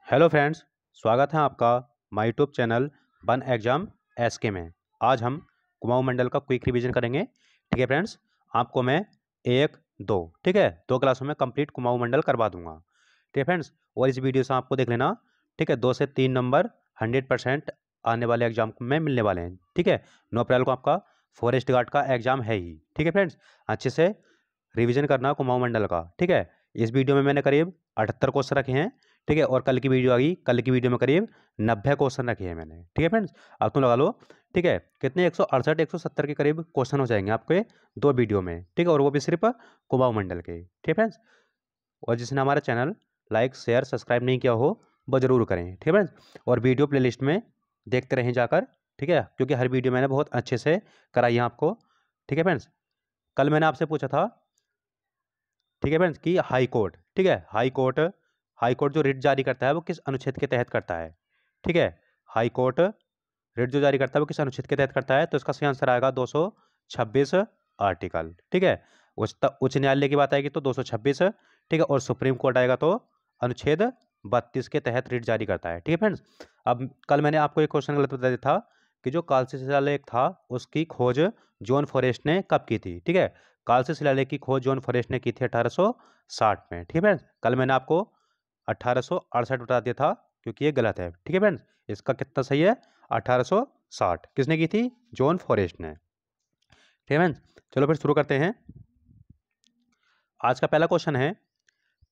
Hello friends, स्वागत है आपका my YouTube channel one exam SK में। आज हम कुमाऊं मंडल का क्विक रिवीजन करेंगे। ठीक है फ्रेंड्स, आपको मैं एक दो ठीक है 2 क्लासों में कंप्लीट कुमाऊं मंडल करवा दूंगा। ठीक है फ्रेंड्स, और इस वीडियो से आपको देख लेना। ठीक है, 2 से 3 नंबर 100% आने वाले एग्जाम में मिलने वाले हैं। ठीक है, 9 अप्रैल को आपका फॉरेस्ट गार्ड का एग्जाम है ही। ठीक है फ्रेंड्स, अच्छे से रिवीजन करना कुमाऊं मंडल का। ठीक है, इस वीडियो में मैंने करीब 78 क्वेश्चन रखे हैं। ठीक है, और कल की वीडियो आ गई, कल की वीडियो में करीब 90 क्वेश्चन रखे हैं मैंने। ठीक है फ्रेंड्स, अब तुम लगा लो। ठीक है, कितने 168 170 के करीब क्वेश्चन हो जाएंगे आपके 2 वीडियो में। ठीक है, और वो भी सिर्फ कुमाऊं मंडल के। ठीक है फ्रेंड्स, और जिसने हमारा चैनल लाइक शेयर सब्सक्राइब नहीं किया हो वो जरूर करें। ठीक है फ्रेंड्स, और वीडियो प्लेलिस्ट में देखते रहें जाकर। ठीक है, क्योंकि हर वीडियो मैंने बहुत अच्छे से कराई है आपको। ठीक है फ्रेंड्स, कल मैंने आपसे पूछा था, ठीक है फ्रेंड्स, कि हाई कोर्ट, ठीक है, हाई कोर्ट जो रिट जारी करता है वो किस अनुच्छेद के तहत करता है। ठीक है, हाई कोर्ट रिट जो जारी करता है वो किस अनुच्छेद के तहत करता है, तो इसका सही आंसर आएगा 226 आर्टिकल। ठीक है, उच्च न्यायालय की बात आएगी तो 226। ठीक है, और सुप्रीम कोर्ट आएगा तो अनुच्छेद 32 के तहत रिट जारी करता है। ठीक है फ्रेंड्स, अब कल मैंने आपको एक क्वेश्चन गलत बता दिया था कि जो कालसी शिलालेख था उसकी खोज जॉन फॉरेस्ट ने कब की थी। ठीक है, कालसी शिलालेख की खोज जॉन फॉरेस्ट ने की थी 1860 में। ठीक है फ्रेंड्स, कल मैंने आपको 1868 बता दिया था क्योंकि ये गलत है। ठीक है फ्रेंड्स, इसका कितना सही है, 1860। किसने की थी, जॉन फॉरेस्ट ने। ठीक है फ्रेंड्स, चलो फिर शुरू करते हैं। आज का पहला क्वेश्चन है,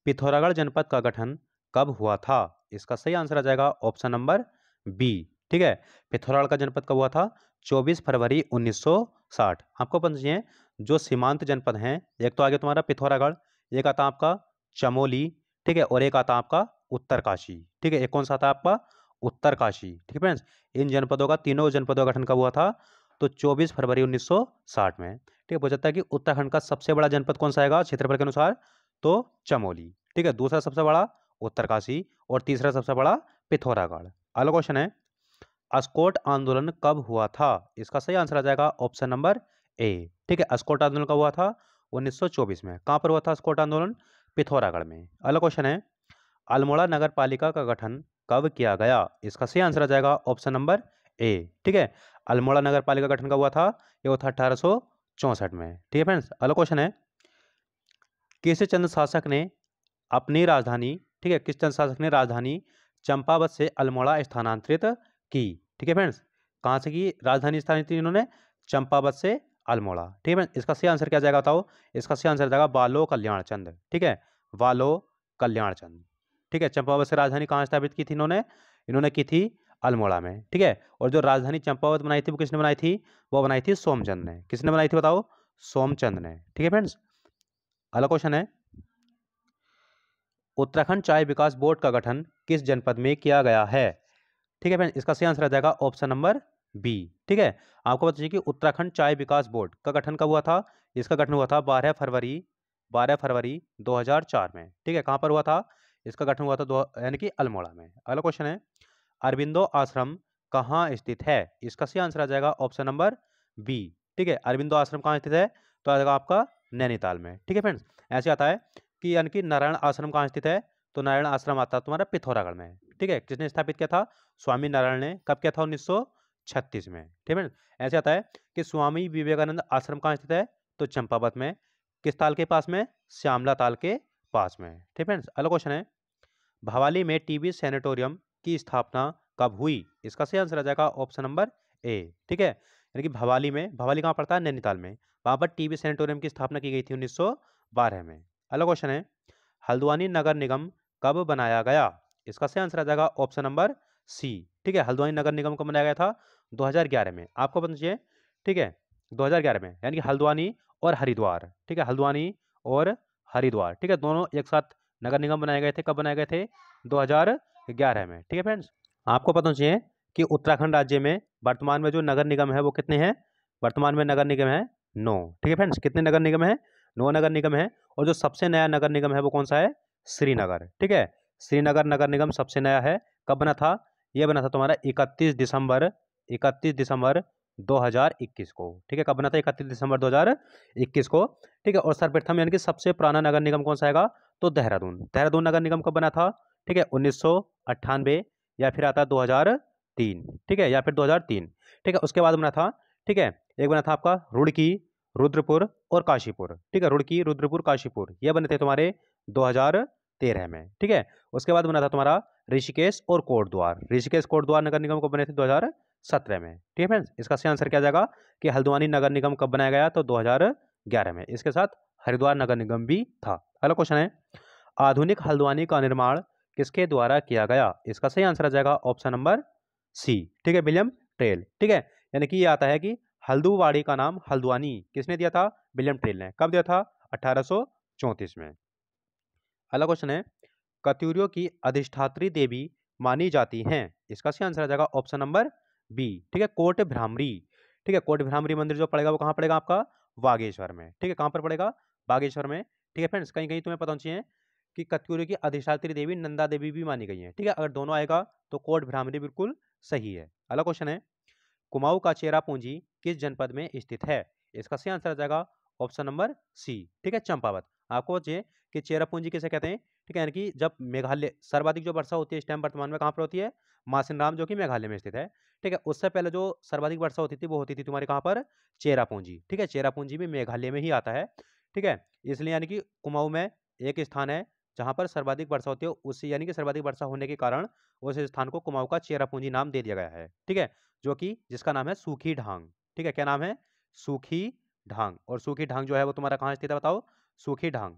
पिथौरागढ़ जनपद का गठन कब हुआ था। इसका सही आंसर आ जाएगा ऑप्शन नंबर बी। ठीक है, पिथौरागढ़ का जनपद कब हुआ था, 24 फरवरी 1960। आपको पता चाहिए जो सीमांत जनपद हैं, एक तो आगे तुम्हारा पिथौरागढ़, एक आता आपका चमोली, ठीक है, और एक आता आपका उत्तरकाशी। ठीक है, एक कौन सा आता है आपका, उत्तरकाशी। ठीक है फ्रेंड्स, इन जनपदों का, तीनों जनपदों का गठन कब हुआ था, तो 24 फरवरी 1960 में। ठीक है, पूछा जाता है कि उत्तराखंड का सबसे बड़ा जनपद कौन सा आएगा क्षेत्रफल के अनुसार, तो चमोली। ठीक है, दूसरा सबसे बड़ा उत्तरकाशी, और तीसरा सबसे बड़ा पिथौरागढ़। अगला क्वेश्चन है, अस्कोट आंदोलन कब हुआ था। इसका सही आंसर आ जाएगा ऑप्शन नंबर ए। ठीक है, अस्कोट आंदोलन कब हुआ था, 1924 में। कहां पर हुआ था अस्कोट आंदोलन, पिथौरागढ़ में। अगला क्वेश्चन है, अल्मोड़ा नगर पालिका का गठन कब किया गया। इसका सही आंसर आ जाएगा ऑप्शन नंबर ए। ठीक है, अल्मोड़ा नगर पालिका का गठन कब हुआ था, ये हुआ था 1864 में। ठीक है फ्रेंड्स, अगला क्वेश्चन है, किस चंद्र शासक ने अपनी राजधानी, ठीक है, किस चंद्र शासक ने राजधानी चंपावत से अल्मोड़ा स्थानांतरित की। ठीक है फ्रेंड्स, कहाँ से की राजधानी स्थानांतरित इन्होंने, चंपावत से अल्मोड़ा। ठीक है फ्रेंड्स, इसका सही आंसर क्या जाएगा बताओ, इसका सही आंसर जाएगा बालो कल्याण चंद। ठीक है, बालो कल्याण चंद। ठीक है, चंपावत से राजधानी कहाँ स्थापित की थी इन्होंने, इन्होंने की थी अल्मोड़ा में। ठीक है, और जो राजधानी चंपावत बनाई थी वो किसने बनाई थी, वो बनाई थी सोमचंद ने। किसने बनाई थी बताओ, सोमचंद ने। ठीक है फ्रेंड्स, अगला क्वेश्चन है, उत्तराखंड चाय विकास बोर्ड का गठन किस जनपद में किया गया है। ठीक है फ्रेंड्स, इसका सही आंसर आ जाएगा ऑप्शन नंबर बी। ठीक है, आपको बता दीजिए कि उत्तराखंड चाय विकास बोर्ड का गठन कब हुआ था, इसका गठन हुआ था 12 फरवरी 2004 में। ठीक है, कहां पर हुआ था, इसका गठन हुआ था यानी कि अल्मोड़ा में। अगला क्वेश्चन है, अरबिंदो आश्रम कहाँ स्थित है। इसका सही आंसर आ जाएगा ऑप्शन नंबर बी। ठीक है, अरबिंदो आश्रम कहाँ स्थित है, तो आ जाएगा आपका नैनीताल में। ठीक है फ्रेंड्स, ऐसे आता है कि यानी कि नारायण आश्रम कहाँ स्थित है, तो नारायण आश्रम आता है तुम्हारा पिथौरागढ़ में। ठीक है, किसने स्थापित किया था, स्वामी नारायण ने। कब किया था, 1936 में। ठीक है, ऐसे आता है कि स्वामी विवेकानंद आश्रम कहाँ स्थित है, तो चंपावत में। किस ताल के पास में, श्यामला ताल के पास में। ठीक है फ्रेंड्स, अगला क्वेश्चन है, भवाली में टीबी सैनिटोरियम की स्थापना कब हुई। इसका सही आंसर आ जाएगा ऑप्शन नंबर ए। ठीक है, यानी कि भवाली में, भवाली कहाँ पड़ता है, नैनीताल में, वहां पर टीबी सैनिटोरियम की स्थापना की गई थी 1912 में। अगला क्वेश्चन है, हल्द्वानी नगर निगम कब बनाया गया। इसका सही आंसर आ जाएगा ऑप्शन नंबर सी। ठीक है, हल्द्वानी नगर निगम कब बनाया गया था, 2011 में। आपको पता चाहिए, ठीक है, 2011 में, यानी कि हल्द्वानी और हरिद्वार। ठीक है, हल्द्वानी और हरिद्वार, ठीक है, दोनों एक साथ नगर निगम बनाए गए थे। कब बनाए गए थे, 2011 में। ठीक है फ्रेंड्स, आपको पता चाहिए कि उत्तराखंड राज्य में वर्तमान में जो नगर निगम है वो कितने हैं, वर्तमान में नगर निगम है 9। ठीक है फ्रेंड्स, कितने नगर निगम है, 9 नगर निगम है। और जो सबसे नया नगर निगम है वो कौन सा है, श्रीनगर। ठीक है, श्रीनगर नगर निगम सबसे नया है। कब बना था, यह बना था तुम्हारा 31 दिसंबर 2021 को। ठीक है, कब बना था, 31 दिसंबर 2021 को। ठीक है, और सर्वप्रथम यानी कि सबसे पुराना नगर निगम कौन सा आएगा, तो देहरादून। देहरादून नगर निगम कब बना था, ठीक है, 98 या फिर आता है 2003, ठीक है, या फिर 2003, ठीक है। उसके बाद बना था, ठीक है, एक बना था आपका रुड़की, रुद्रपुर और काशीपुर, ठीक है, रुड़की, रुद्रपुर, काशीपुर, ये बने थे तुम्हारे 2013 में, ठीक है। उसके बाद बना था तुम्हारा ऋषिकेश और कोटद्वार, ऋषिकेश कोटद्वार नगर निगम कब बने थे? 2017 में, ठीक है फ्रेंड्स। इसका सही आंसर क्या आ जाएगा कि हल्द्वानी नगर निगम कब बनाया गया? तो 2011 में। इसके साथ हरिद्वार नगर निगम भी था। अगला क्वेश्चन है, आधुनिक हल्द्वानी का निर्माण किसके द्वारा किया गया? इसका सही आंसर आ जाएगा ऑप्शन नंबर सी, ठीक है, विलियम टेल, ठीक है। यानी कि ये आता है कि हल्दूवाड़ी का नाम हल्द्वानी किसने दिया था? विलियम टेल ने। कब दिया था? 1834 में। अगला क्वेश्चन है, कत्यूरियों की अधिष्ठात्री देवी मानी जाती हैं, इसका सही आंसर आ जाएगा ऑप्शन नंबर बी, ठीक है, कोट भ्रामरी, ठीक है। कोट भ्रामरी मंदिर जो पड़ेगा वो कहाँ पड़ेगा आपका? बागेश्वर में, ठीक है। कहाँ पर पड़ेगा? बागेश्वर में, ठीक है फ्रेंड्स। कहीं कहीं तुम्हें पता होना चाहिए कि कत्यूरी की अधिष्ठात्री देवी नंदा देवी भी मानी गई है, ठीक है। अगर दोनों आएगा तो कोट भ्रामरी बिल्कुल सही है। अगला क्वेश्चन है, कुमाऊं का चेरापूंजी किस जनपद में स्थित है? इसका सही आंसर आ जाएगा ऑप्शन नंबर सी, ठीक है, चंपावत। आपको बच्चे कि चेरापूंजी किसे कहते हैं, ठीक है, यानी कि जब मेघालय सर्वाधिक जो वर्षा होती है इस टाइम वर्तमान में कहाँ पर होती है? मासिनराम, जो कि मेघालय में स्थित है, ठीक है। उससे पहले जो सर्वाधिक वर्षा होती थी वो होती थी तुम्हारे कहाँ पर? चेरापूंजी, ठीक है। चेरापूंजी भी मेघालय में ही आता है, ठीक है। इसलिए यानी कि कुमाऊं में एक स्थान है जहाँ पर सर्वाधिक वर्षा होती है, उससे यानी कि सर्वाधिक वर्षा होने के कारण उस स्थान को कुमाऊं का चेरापूंजी नाम दे दिया गया है, ठीक है, जो कि जिसका नाम है सूखी ढांग, ठीक है। क्या नाम है? सूखी ढांग। और सूखी ढांग जो है वो तुम्हारा कहाँ स्थित है बताओ? सूखी ढांग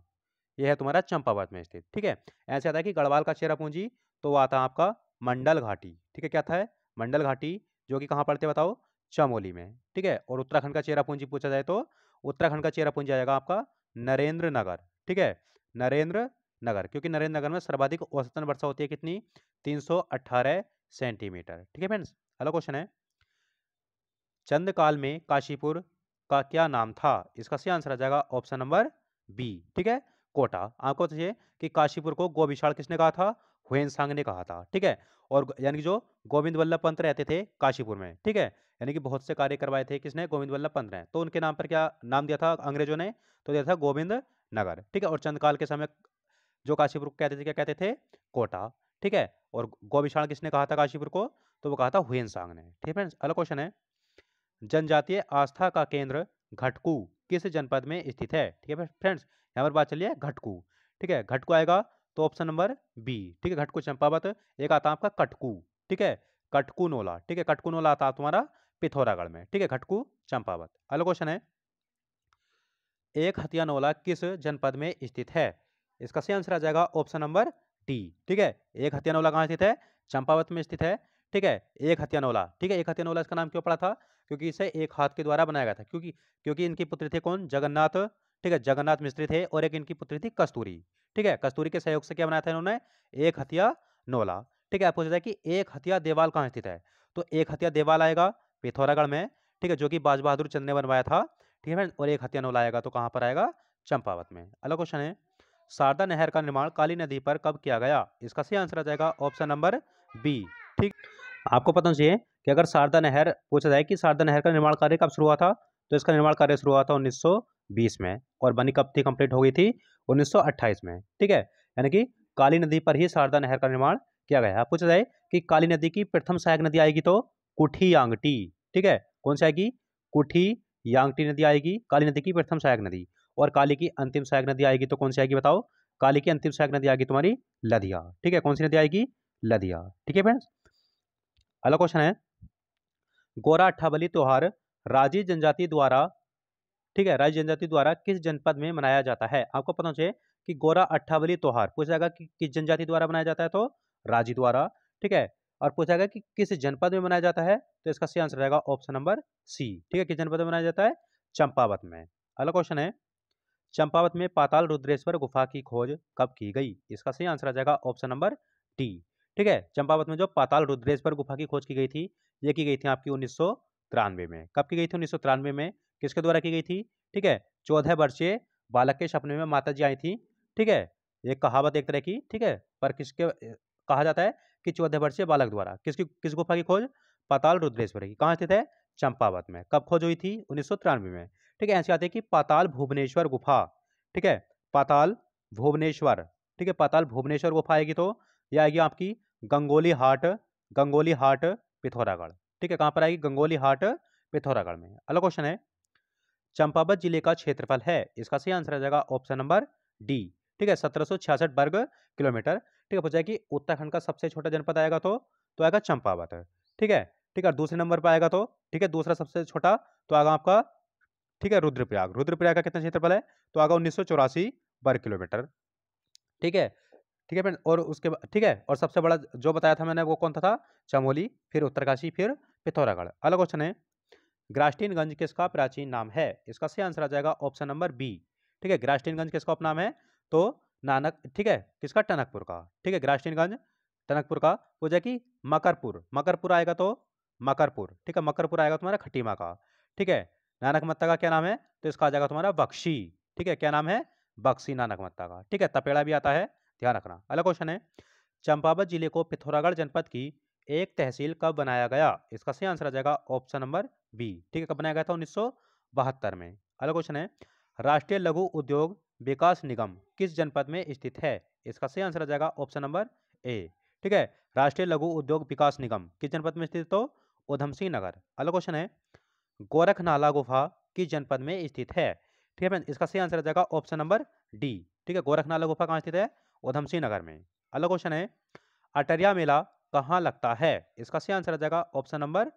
ये है तुम्हारा चंपावत में स्थित, ठीक है। ऐसे आता है कि गढ़वाल का चेरापूंजी तो वो आता है आपका मंडल घाटी, ठीक है। क्या था? है मंडल घाटी, जो कि कहाँ पड़ते बताओ? चमोली में, ठीक है। और उत्तराखंड का चेरापूंजी पूछा जाए तो उत्तराखंड का चेरापूंजी आएगा आपका नरेंद्र नगर, ठीक है, नरेंद्र नगर, क्योंकि नरेंद्र नगर में सर्वाधिक औसतन वर्षा होती है कितनी? 318 सेंटीमीटर, ठीक है फ्रेंड्स। अगला क्वेश्चन है, चंदकाल में काशीपुर का क्या नाम था? इसका सही आंसर आ जाएगा ऑप्शन नंबर बी, ठीक है, कोटा। आपको चाहिए कि काशीपुर को गोविशाल किसने कहा था? हुएनसांग ने कहा था, ठीक है। और यानी कि जो गोविंद वल्लभ पंत रहते थे काशीपुर में, ठीक है, यानी कि बहुत से कार्य करवाए थे किसने? गोविंद वल्लभ पंत ने। तो उनके नाम पर क्या नाम दिया था अंग्रेजों ने? तो दिया था गोविंद नगर, ठीक है। और चंदकाल के समय जो काशीपुर को कहते थे क्या कहते थे? कोटा, ठीक है। और गोविशाल किसने कहा था काशीपुर को? तो वो कहा था हुएनसांग ने, ठीक है फ्रेंड्स। अगला क्वेश्चन है, जनजातीय आस्था का केंद्र घटकू किस जनपद में स्थित है? ठीक है फ्रेंड्स, यहाँ पर बात चलिए घटकू, ठीक है। घटकू आएगा तो ऑप्शन नंबर बी, ठीक है, घटकू चंपावत। एक आता है आपका कटकू, ठीक है, कटकू नोला, ठीक है, कटकू नोला आता है तुम्हारा पिथौरागढ़ में, ठीक है, घटकू चंपावत। अगला क्वेश्चन है, एक हथियानोला किस जनपद में स्थित है? इसका सही आंसर आ जाएगा ऑप्शन नंबर डी, ठीक है। एक हथियानोला कहाँ स्थित है? चंपावत में स्थित है, ठीक है। एक हथियानोला, ठीक है, एक हथियानोला इसका नाम क्यों पड़ा था? क्योंकि इसे एक हाथ के द्वारा बनाया गया था, क्योंकि क्योंकि इनकी पुत्री थे कौन? जगन्नाथ, ठीक है, जगन्नाथ मिस्त्री थे। और एक इनकी पुत्री थी कस्तूरी, ठीक है। कस्तूरी के सहयोग से क्या बनाया था इन्होंने? एक हथिया नोला, ठीक है। आप पूछ रहे हैं कि एक हथिया देवाल कहाँ स्थित है? तो एक हथिया देवाल आएगा पिथौरागढ़ में, ठीक है, जो कि बाज बहादुर चंद ने बनवाया था, ठीक है फ्रेंड्स। और एक हथिया नोला आएगा तो कहाँ पर आएगा? चंपावत में। अगला क्वेश्चन है, शारदा नहर का निर्माण काली नदी पर कब किया गया? इसका सही आंसर आ जाएगा ऑप्शन नंबर बी, ठीक। आपको पता चाहिए कि अगर शारदा नहर पूछा जाए कि शारदा नहर का निर्माण कार्य कब शुरू हुआ था, तो इसका निर्माण कार्य शुरू हुआ था 1920 में, और बनी कब थी? कंप्लीट हो गई थी 1928 में, ठीक है। यानी कि काली नदी पर ही शारदा नहर का निर्माण किया गया है। पूछा जाए कि काली नदी की प्रथम सहायक नदी आएगी तो कुठी यांगटी, ठीक है, कौन सी आएगी? कुठी यांगटी नदी आएगी काली नदी की प्रथम सहायक नदी। और काली की अंतिम सहायक नदी आएगी तो कौन सी आएगी बताओ? काली की अंतिम सहायक नदी आएगी तुम्हारी लदिया, ठीक है। कौन सी नदी आएगी? लदिया, ठीक है फ्रेंड्स। अगला क्वेश्चन है, गोरा अट्ठाबली त्योहार राजी जनजाति द्वारा, ठीक है, राजी जनजाति द्वारा किस जनपद में मनाया जाता है? आपको पता चाहिए कि गोरा अट्ठाबली त्योहार पूछा जाएगा कि किस जनजाति द्वारा मनाया जाता है, तो राजी द्वारा, ठीक है। और पूछा गया कि किस जनपद में मनाया जाता है, तो इसका सही आंसर रहेगा ऑप्शन नंबर सी, ठीक है, किस जनपद में मनाया जाता है? चंपावत में। अगला क्वेश्चन है, चंपावत में पाताल रुद्रेश्वर गुफा की खोज कब की गई? इसका सही आंसर आ जाएगा ऑप्शन नंबर डी, ठीक है। चंपावत में जो पाताल रुद्रेश्वर गुफा की खोज की गई थी, ये की गई थी आपकी 1993 में। कब की गई थी? 1993 में। किसके द्वारा की गई थी? ठीक है, 14 वर्षीय बालक के सपने में माता जी आई थी, ठीक है। एक कहावत एक तरह की, ठीक है, पर किसके कहा जाता है कि 14 वर्षीय बालक द्वारा किस गुफा की खोज? पाताल रुद्रेश्वर की। कहाँ स्थित है? चंपावत में। कब खोज हुई थी? 1993 में, ठीक है। ऐसे आते हैं कि पाताल भुवनेश्वर गुफा, ठीक है, पाताल भुवनेश्वर, ठीक है, पाताल भुवनेश्वर गुफा आएगी तो ये आएगी आपकी गंगोली हाट, गंगोली हाट पिथौरागढ़। ठीक है, कहाँ पर आएगी? गंगोली हाट पिथौरागढ़ में। अगला क्वेश्चन है, चंपावत जिले का क्षेत्रफल है, इसका सही आंसर आ जाएगा ऑप्शन नंबर डी। ठीक है, 1766 वर्ग किलोमीटर। ठीक है, पूछा है कि उत्तराखंड का सबसे छोटा जनपद आएगा तो आएगा चंपावत। ठीक है, ठीक है, दूसरे नंबर पर आएगा तो, ठीक है, दूसरा सबसे छोटा तो आएगा आपका, ठीक है, रुद्रप्रयाग। रुद्रप्रयाग का कितना क्षेत्रफल है? तो आएगा 1984 वर्ग किलोमीटर। ठीक है, ठीक है फ्रेंड, और उसके बाद, ठीक है, और सबसे बड़ा जो बताया था मैंने वो कौन सा था? चमोली, फिर उत्तरकाशी, फिर पिथौरागढ़। अगला क्वेश्चन है, ग्रास्टीनगंज किसका प्राचीन नाम है? इसका सही आंसर आ जाएगा ऑप्शन नंबर बी। ठीक है, ग्रास्टीनगंज किसका उपनाम है? तो नानक, ठीक है, किसका? टनकपुर का। ठीक है, ग्रास्टीनगंज टनकपुर का। हो जाए कि मकरपुर, मकरपुर आएगा तो मकरपुर, ठीक है, मकरपुर आएगा तुम्हारा खटीमा का। ठीक है, नानक मत्ता का क्या नाम है? तो इसका आ जाएगा तुम्हारा बख्शी। ठीक है, क्या नाम है? बख्शी नानक मत्ता का। ठीक है, तपेड़ा भी आता है, ध्यान रखना। अगला क्वेश्चन है, चंपावत जिले को पिथौरागढ़ जनपद की एक तहसील कब बनाया गया? इसका सही आंसर आ जाएगा ऑप्शन नंबर बी। ठीक है, कब बनाया गया था? 1972 में। अगला क्वेश्चन है, राष्ट्रीय लघु उद्योग विकास निगम किस जनपद में स्थित है? इसका सही आंसर आ जाएगा ऑप्शन नंबर ए। ठीक है, राष्ट्रीय लघु उद्योग विकास निगम किस जनपद में स्थित? तो उधम सिंह नगर। अगला क्वेश्चन है, गोरखनाला गुफा किस जनपद में स्थित है? ठीक है फ्रेंड, इसका सही आंसर आ जाएगा ऑप्शन नंबर डी। ठीक है, गोरखनाला गुफा कहाँ स्थित है? उधम सिंह नगर में। अगला क्वेश्चन है, अटरिया मेला कहाँ लगता है? इसका सही आंसर आ जाएगा ऑप्शन नंबर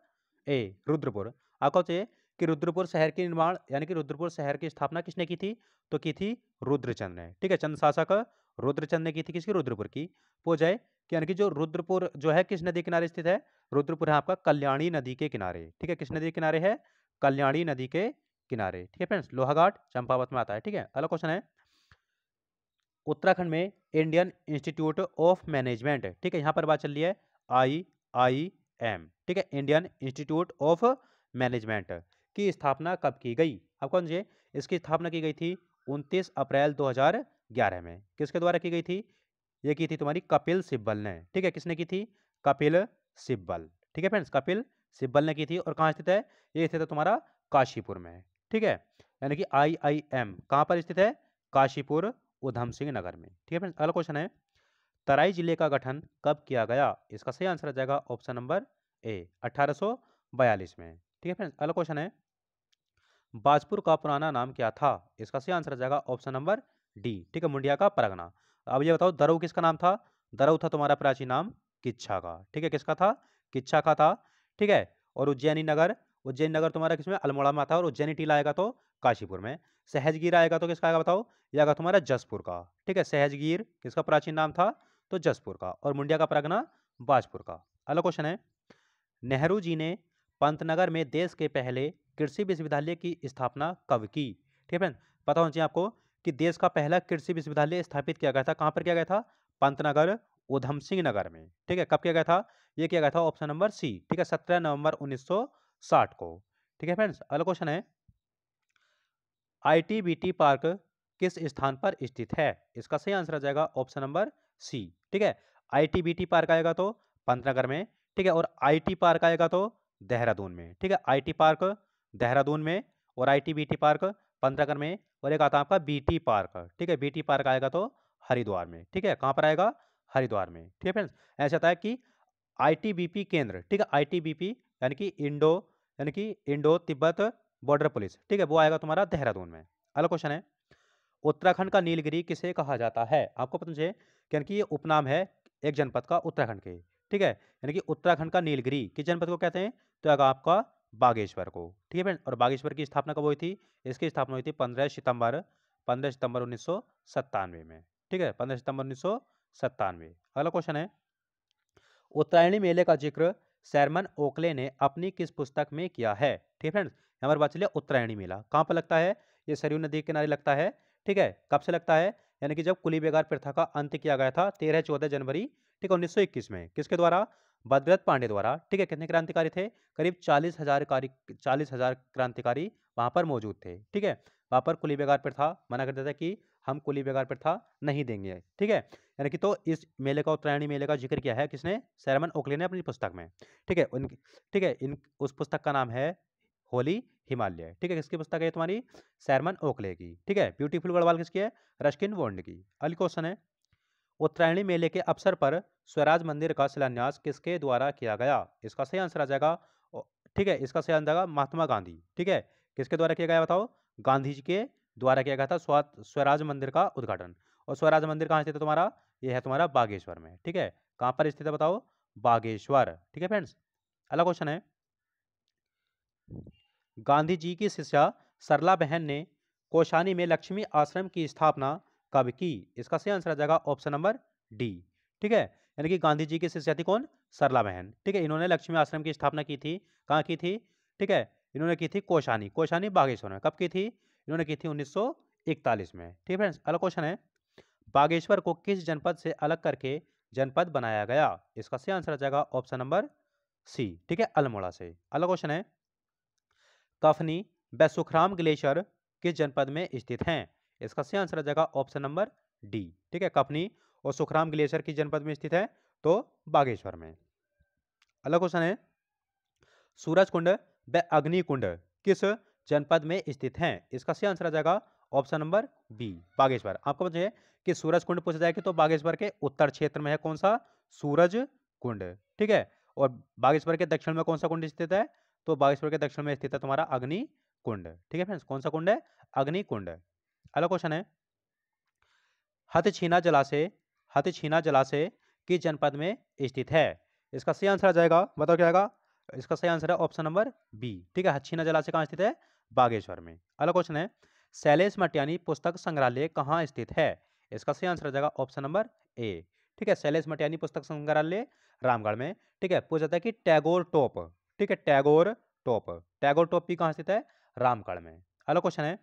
ए, रुद्रपुर। आपको चाहिए कि रुद्रपुर शहर के निर्माण, यानी कि रुद्रपुर शहर की स्थापना किसने की थी? तो की थी रुद्रचंद ने। ठीक है, चंद शासक रुद्रचंद ने की थी, किसकी? रुद्रपुर की। पूछ जाए कि यानी कि जो रुद्रपुर जो है किस नदी के किनारे स्थित है? रुद्रपुर है आपका कल्याणी नदी के किनारे। ठीक है, किस नदी के किनारे है? कल्याणी नदी के किनारे। ठीक है फ्रेंड्स, लोहाघाट चंपावत में आता है। ठीक है, अगला क्वेश्चन है, उत्तराखंड में इंडियन इंस्टीट्यूट ऑफ मैनेजमेंट, ठीक है, यहाँ पर बात चल रही है IIM, ठीक है, इंडियन इंस्टीट्यूट ऑफ मैनेजमेंट की स्थापना कब की गई? आपको समझिए, इसकी स्थापना की गई थी 29 अप्रैल 2011 में। किसके द्वारा की गई थी? ये की थी तुम्हारी कपिल सिब्बल ने। ठीक है, किसने की थी? कपिल सिब्बल। ठीक है फ्रेंड्स, कपिल सिब्बल ने की थी। और कहाँ स्थित है? ये स्थित है तुम्हारा काशीपुर में। ठीक है, यानी कि IIM कहाँ पर स्थित है? काशीपुर, उधम सिंह नगर में। ठीक है फ्रेंड्स, अगला क्वेश्चन है, तराई जिले का गठन कब किया गया? इसका सही आंसर आ जाएगा ऑप्शन नंबर ए, 1842 में। ठीक है फ्रेंड्स, अगला क्वेश्चन है, बाजपुर का पुराना नाम क्या था? इसका सही आंसर आ जाएगा ऑप्शन नंबर डी। ठीक है, मुंडिया का परगना। अब ये बताओ, दरऊ किसका नाम था? दरऊ था तुम्हारा प्राचीन नाम किच्छा का। ठीक है, किसका था? किच्छा का था। ठीक है, और उज्जैनी नगर, उज्जैन नगर तुम्हारा किसमें? अल्मोड़ा में था। और उज्जैनी टीला आएगा तो काशीपुर में। सहजगीर आएगा तो किसका आएगा बताओ? ये आएगा तुम्हारा जसपुर का। ठीक है, सहजगीर किसका प्राचीन नाम था? तो जसपुर का। और मुंडिया का परगना बाजपुर का। अगला क्वेश्चन है, नेहरू जी ने पंतनगर में देश के पहले कृषि विश्वविद्यालय की स्थापना कब की? ठीक है फ्रेंड, पता होना चाहिए आपको कि देश का पहला कृषि विश्वविद्यालय स्थापित किया गया था, कहाँ पर किया गया था? पंतनगर, उधम सिंह नगर में। ठीक है, कब किया गया था? ये किया गया था ऑप्शन नंबर सी। ठीक है, 17 नवंबर 1960 को। ठीक है फ्रेंड्स, अगला क्वेश्चन है, ITBT पार्क किस स्थान पर स्थित है? इसका सही आंसर आ जाएगा ऑप्शन नंबर सी। ठीक है, ITBT पार्क आएगा तो पंतनगर में। ठीक है, और IT पार्क आएगा तो देहरादून में। ठीक है, IT पार्क देहरादून में, और ITBT पार्क पंतनगर में, और एक आता है आपका BT पार्क। ठीक है, BT पार्क आएगा तो हरिद्वार में। ठीक है, कहाँ पर आएगा? हरिद्वार में। ठीक है फ्रेंड्स, ऐसा आता है कि ITBP केंद्र, ठीक है, ITBP यानी कि इंडो तिब्बत बॉर्डर पुलिस, ठीक है, वो आएगा तुम्हारा देहरादून में। अगला क्वेश्चन है, उत्तराखंड का नीलगिरी किसे कहा जाता है? आपको पता है कि ये उपनाम है एक जनपद का उत्तराखंड के। ठीक है, यानी कि उत्तराखंड का नीलगिरी किस जनपद को कहते हैं? तो आएगा आपका बागेश्वर को। ठीक है फ्रेंड, और बागेश्वर की स्थापना कब हुई थी? इसकी स्थापना हुई थी 15 सितंबर 1997 में। ठीक है, 15 सितंबर 1997। अगला क्वेश्चन है, उत्तरायणी मेले का जिक्र सैरमन ओकले ने अपनी किस पुस्तक में किया है? ठीक है फ्रेंड्स, हमारी बात चलिए उत्तरायणी मेला कहाँ पर लगता है? ये सरयू नदी के किनारे लगता है। ठीक है, कब से लगता है? यानी कि जब कुली बेगार प्रथा का अंत किया गया था 13-14 जनवरी, ठीक है, 1921 में। किसके द्वारा? भद्रत पांडे द्वारा। ठीक है, कितने क्रांतिकारी थे? करीब 40,000 क्रांतिकारी वहां पर मौजूद थे। ठीक है, वहां पर कुली बेगार प्रथा मना करता था कि हम कुली बेगार प्रथा नहीं देंगे। ठीक है, यानी कि तो इस मेले का, उत्तरायणी मेले का जिक्र किया है किसने? सैरमन ओकले ने अपनी पुस्तक में। ठीक है, उनकी, ठीक है, इन उस पुस्तक का नाम है होली हिमालय। ठीक है, किसकी पुस्तक है तुम्हारी? सैरमन ओकले की। ठीक है, ब्यूटीफुल गढ़वाल किसकी है? रस्किन बॉन्ड की। अगली क्वेश्चन है, उत्तरायणी मेले के अवसर पर स्वराज मंदिर का शिलान्यास किसके द्वारा किया गया? इसका सही आंसर आ जाएगा ठीक है, इसका सही आंसर आएगा महात्मा गांधी। ठीक है, किसके द्वारा किया गया बताओ? गांधी जी के द्वारा किया गया था स्वराज मंदिर का उद्घाटन। और स्वराज मंदिर कहाँ स्थित है तुम्हारा? यह है तुम्हारा बागेश्वर में। ठीक है, कहाँ पर स्थित है बताओ? बागेश्वर। ठीक है फ्रेंड्स, अगला क्वेश्चन है, गांधी जी की शिष्या सरला बहन ने कौशानी में लक्ष्मी आश्रम की स्थापना कब की? इसका सही आंसर आ जाएगा ऑप्शन नंबर डी। ठीक है, यानी कि गांधी जी की शिष्या थी कौन? सरला बहन। ठीक है, इन्होंने लक्ष्मी आश्रम की स्थापना की थी। कहाँ की थी? ठीक है, इन्होंने की थी कौशानी, कौशानी बागेश्वर में। कब की थी? इन्होंने की थी 1941 में। ठीक है फ्रेंड्स, अगला क्वेश्चन है, बागेश्वर को किस जनपद से अलग करके जनपद बनाया गया? इसका सही आंसर आ जाएगा ऑप्शन नंबर सी। ठीक है, अल्मोड़ा से। अगला क्वेश्चन है, कफनी व सुखराम ग्लेशियर किस जनपद में स्थित हैं? इसका सही आंसर आ जाएगा ऑप्शन नंबर डी। ठीक है, कफनी और सुखराम ग्लेशियर किस जनपद में स्थित है? तो बागेश्वर में। अगला क्वेश्चन है, सूरज कुंड व अग्नि कुंड किस जनपद में स्थित हैं? इसका सही आंसर आ जाएगा ऑप्शन नंबर बी, बागेश्वर। आपको बताइए कि सूरज कुंड पूछा जाए तो बागेश्वर के उत्तर क्षेत्र में है कौन सा? सूरज कुंड। ठीक है, और बागेश्वर के दक्षिण में कौन सा कुंड स्थित है? तो बागेश्वर के दक्षिण में स्थित है तुम्हारा अग्नि कुंड। ठीक है फ्रेंड्स, कौन सा कुंड है? अग्नि कुंड। अगला क्वेश्चन है, हथछीना जलाशय, हथछीना जलाशय किस जनपद में स्थित है? इसका सही आंसर आ जाएगा, बताओ क्या आएगा? इसका सही आंसर है ऑप्शन नंबर बी। ठीक है, हथछीना जलाशय कहाँ स्थित है? बागेश्वर में। अगला क्वेश्चन है, शैलेश मटियानी पुस्तक संग्रहालय कहाँ स्थित है? इसका सही आंसर आ जाएगा ऑप्शन नंबर ए। ठीक है, शैलेश मटियानी पुस्तक संग्रहालय रामगढ़ में। ठीक है, पूछा जाता है कि टैगोर टोप, ठीक है, टैगोर टोप, टैगोर टोप भी कहाँ स्थित है? रामगढ़ में। अगला क्वेश्चन है,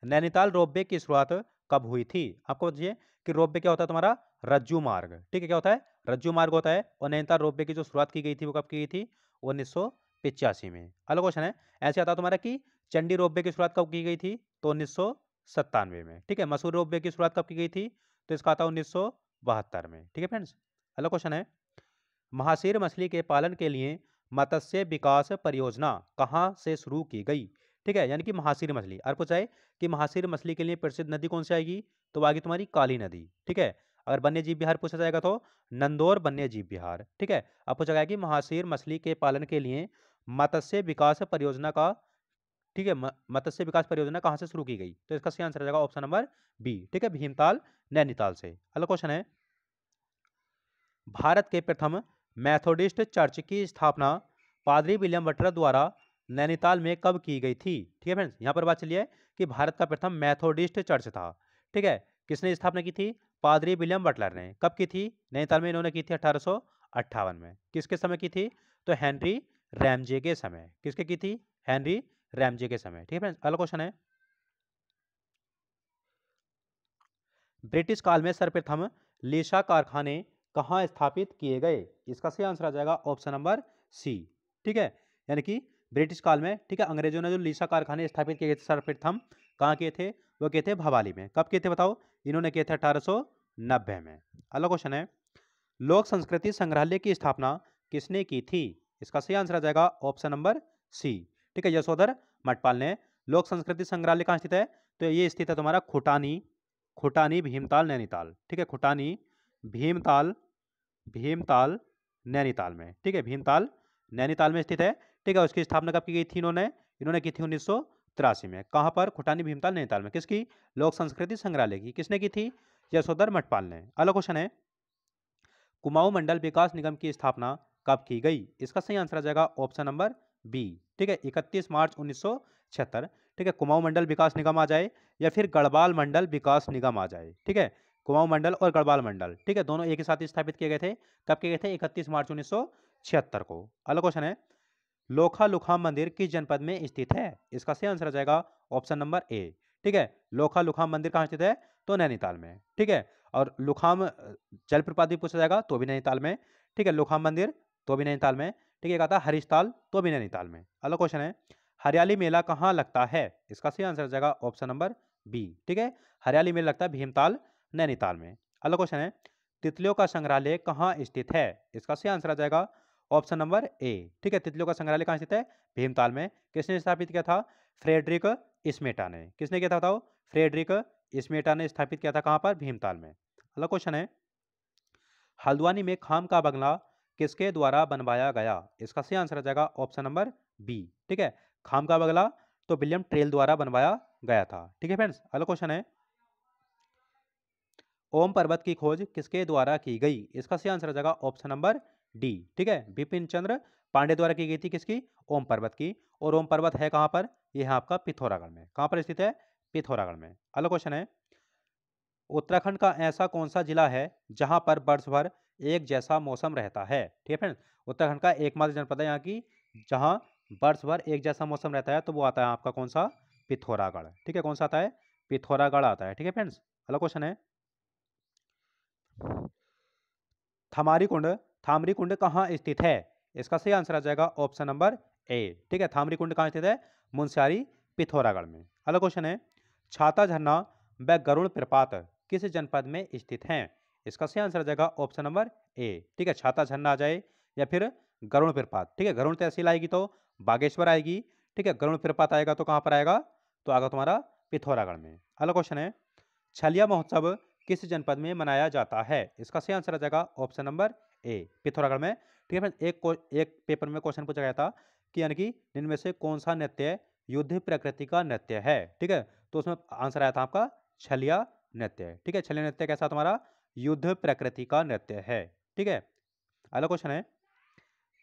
नैनीताल रोपवे की शुरुआत कब हुई थी? आपको बताइए कि रोपवे क्या होता है तुम्हारा? रज्जू मार्ग। ठीक है, क्या होता है? रज्जू मार्ग होता है। और नैनीताल रोपवे की जो शुरुआत की गई थी वो कब की गई थी? 1985 में। अगला क्वेश्चन है, ऐसे आता है तुम्हारा कि चंडी रोपवे की शुरुआत कब की गई थी? तो 1997 में। ठीक है, मसूरी रोपवे की शुरुआत कब की गई थी? तो इसका आता है 1972 में। ठीक है फ्रेंड्स, अगला क्वेश्चन है, महासीर मछली के पालन के लिए मत्स्य विकास परियोजना कहाँ से शुरू की गई? ठीक है, यानी कि महासीर मछली। और पूछा है कि महासीर मछली के लिए प्रसिद्ध नदी कौन सी आएगी? तो आगे तुम्हारी काली नदी। ठीक है, अगर वन्य जीव विहार पूछा जाएगा तो नंदौर वन्य जीव विहार। ठीक है, अब पूछा गया कि महासीर मछली के पालन के लिए मत्स्य विकास परियोजना का, ठीक है, मत्स्य विकास परियोजना कहाँ से शुरू की गई? तो इसका सही आंसर आ जाएगा ऑप्शन नंबर बी। ठीक है, भीमताल नैनीताल से। अगला क्वेश्चन है, भारत के प्रथम मैथोडिस्ट चर्च की स्थापना पादरी विलियम बटलर द्वारा नैनीताल में कब की गई थी? ठीक है फ्रेंड्स, यहाँ पर बात चलिए कि भारत का प्रथम मैथोडिस्ट चर्च था। ठीक है, किसने स्थापना की थी? पादरी विलियम बटलर ने। कब की थी? नैनीताल में इन्होंने की थी 1858 में। किसके समय की थी? तो हेनरी रैमजे के समय। किसके की थी? हेनरी रैमजे के समय। ठीक है फ्रेंड्स, अगला क्वेश्चन है, ब्रिटिश काल में सर्वप्रथम लीसा कारखाने कहाँ स्थापित किए गए? इसका सही आंसर आ जाएगा ऑप्शन नंबर सी। ठीक है, यानी कि ब्रिटिश काल में, ठीक है, अंग्रेजों ने जो लीसा कारखाने स्थापित किए थे सर्वप्रथम, कहाँ किए थे? वो किए थे भवाली में। कब किए थे बताओ? इन्होंने किए थे 1890 में। अगला क्वेश्चन है, लोक संस्कृति संग्रहालय की स्थापना किसने की थी? इसका सही आंसर आ जाएगा ऑप्शन नंबर सी। ठीक है, यशोधर मटपाल ने। लोक संस्कृति संग्रहालय कहाँ स्थित है? तो ये स्थित है तुम्हारा खुटानी, खुटानी भीमताल नैनीताल। ठीक है, खुटानी भीमताल, भीमताल नैनीताल में। ठीक है, भीमताल नैनीताल में स्थित है। ठीक है, उसकी स्थापना कब की गई थी? इन्होंने इन्होंने की थी 1983 में। कहाँ पर? खुटानी भीमताल नैनीताल में। किसकी? लोक संस्कृति संग्रहालय की। किसने की थी? यशोधर मटपाल ने। अगला क्वेश्चन है, कुमाऊं मंडल विकास निगम की स्थापना कब की गई? इसका सही आंसर आ जाएगा ऑप्शन नंबर बी। ठीक है, 31 मार्च 1976। ठीक है, कुमाऊं मंडल विकास निगम आ जाए या फिर गढ़वाल मंडल विकास निगम आ जाए। ठीक है, कुमाऊं मंडल और गढ़वाल मंडल, ठीक है, दोनों एक ही साथ स्थापित किए गए थे। कब किए गए थे? 31 मार्च 1976 को। अगला क्वेश्चन है, लोखा लुखाम मंदिर किस जनपद में स्थित है? इसका सही आंसर आ जाएगा ऑप्शन नंबर ए। ठीक है, लोखा लुखाम मंदिर कहाँ स्थित है? तो नैनीताल में। ठीक है, और लुखाम जलप्रपात भी पूछा जाएगा तो भी नैनीताल में। ठीक है, लुखाम मंदिर तो भी नैनीताल में। ठीक है, कहता है हरिशताल तो भी नैनीताल में। अगला क्वेश्चन है, हरियाली मेला कहाँ लगता है? इसका सही आंसर आ जाएगा ऑप्शन नंबर बी। ठीक है, हरियाली मेला लगता है भीमताल नैनीताल में। अगला क्वेश्चन है, तितलियों का संग्रहालय कहाँ स्थित है? इसका सही आंसर आ जाएगा ऑप्शन नंबर ए। ठीक है, तितलियों का संग्रहालय कहाँ स्थित है? भीमताल में। किसने स्थापित किया था? फ्रेडरिक स्मेटा ने। किसने किया था बताओ? फ्रेडरिक स्मेटा ने स्थापित किया था। कहाँ पर? भीमताल में। अगला क्वेश्चन है, हल्द्वानी में खाम का बंगला किसके द्वारा बनवाया गया? इसका सही आंसर आ जाएगा ऑप्शन नंबर बी। ठीक है, खाम का बंगला तो विलियम टेल द्वारा बनवाया गया था। ठीक है फ्रेंड्स, अगला क्वेश्चन है, ओम पर्वत की खोज किसके द्वारा की गई? इसका सही आंसर आ जाएगा ऑप्शन नंबर डी। ठीक है, बिपिन चंद्र पांडे द्वारा की गई थी, किसकी? ओम पर्वत की। और ओम पर्वत है कहां पर? यह है आपका पिथौरागढ़ में। कहां पर स्थित है? पिथौरागढ़ में। अगला क्वेश्चन है, उत्तराखंड का ऐसा कौन सा जिला है जहां पर वर्ष भर एक जैसा मौसम रहता है? ठीक है फ्रेंड्स, उत्तराखंड का एकमात्र जनपद है यहाँ की जहां वर्ष भर एक जैसा मौसम रहता है, तो वो आता है आपका कौन सा? पिथौरागढ़। ठीक है, कौन सा आता है? पिथौरागढ़ आता है। ठीक है फ्रेंड्स, अगला क्वेश्चन है, थामरी कुंड कहाँ स्थित है? इसका सही आंसर आ जाएगा ऑप्शन नंबर ए। ठीक है, थामरी कुंड कहाँ स्थित है? मुनस्यारी, पिथौरागढ़ में। अगला क्वेश्चन है, छाता झरना व गरुड़ प्रपात किस जनपद में स्थित हैं? इसका सही आंसर आ जाएगा ऑप्शन नंबर ए। ठीक है, छाता झरना आ जाए या फिर गरुड़ प्रपात। ठीक है, गरुड़ तहसील आएगी तो बागेश्वर आएगी। ठीक है, गरुड़ प्रपात आएगा तो कहाँ पर आएगा? तो आएगा तुम्हारा पिथौरागढ़ में। अगला क्वेश्चन है, छलिया महोत्सव किस जनपद में मनाया जाता है? इसका सही आंसर आ जाएगा ऑप्शन नंबर ए, पिथौरागढ़ में। ठीक है फ्रेंड्स, एक पेपर में क्वेश्चन पूछा गया था कि यानी कि इनमें से कौन सा नृत्य युद्ध प्रकृति का नृत्य है? ठीक है, तो उसमें आंसर आया था आपका छलिया नृत्य। ठीक है, छलिया नृत्य कैसा तुम्हारा? युद्ध प्रकृति का नृत्य है। ठीक है, अगला क्वेश्चन है,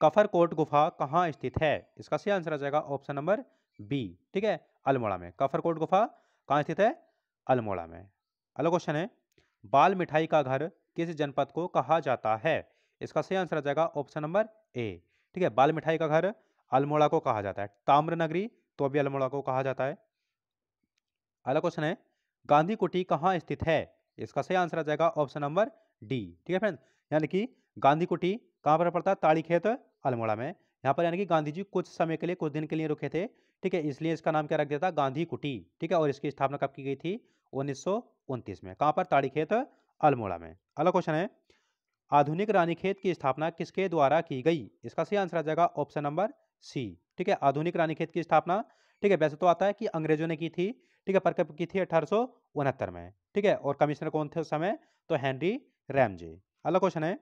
कफरकोट गुफा कहाँ स्थित है? इसका सही आंसर आ जाएगा ऑप्शन नंबर बी। ठीक है, अल्मोड़ा में। कफरकोट गुफा कहाँ स्थित है? अल्मोड़ा में। अगला क्वेश्चन है, बाल मिठाई का घर किस जनपद को कहा जाता है? इसका सही आंसर आ जाएगा ऑप्शन नंबर ए। ठीक है, बाल मिठाई का घर अल्मोड़ा को कहा जाता है। ताम्रनगरी तो भी अल्मोड़ा को कहा जाता है। अगला क्वेश्चन है, गांधी कुटी कहाँ स्थित है? इसका सही आंसर आ जाएगा ऑप्शन नंबर डी। ठीक है फ्रेंड, यानी कि गांधी कुटी कहाँ पर पड़ता है? ताड़ीखेत, अल्मोड़ा में। यहाँ पर यानी कि गांधी जी कुछ समय के लिए, कुछ दिन के लिए रुके थे। ठीक है, इसलिए इसका नाम क्या रख दिया था? गांधी कुटी। ठीक है, और इसकी स्थापना कब की गई थी? 1929 में। कहाँ पर? ताड़ीखेत, अल्मोड़ा में। अगला क्वेश्चन है, आधुनिक रानीखेत की स्थापना किसके द्वारा की गई? इसका सही आंसर आ जाएगा ऑप्शन नंबर सी। ठीक है, आधुनिक रानीखेत की स्थापना, ठीक है, वैसे तो आता है कि अंग्रेजों ने की थी। ठीक है, पर कब की थी? 1869 में। ठीक है, और कमिश्नर कौन थे उस समय? तो हेनरी रैमजे। अगला क्वेश्चन है,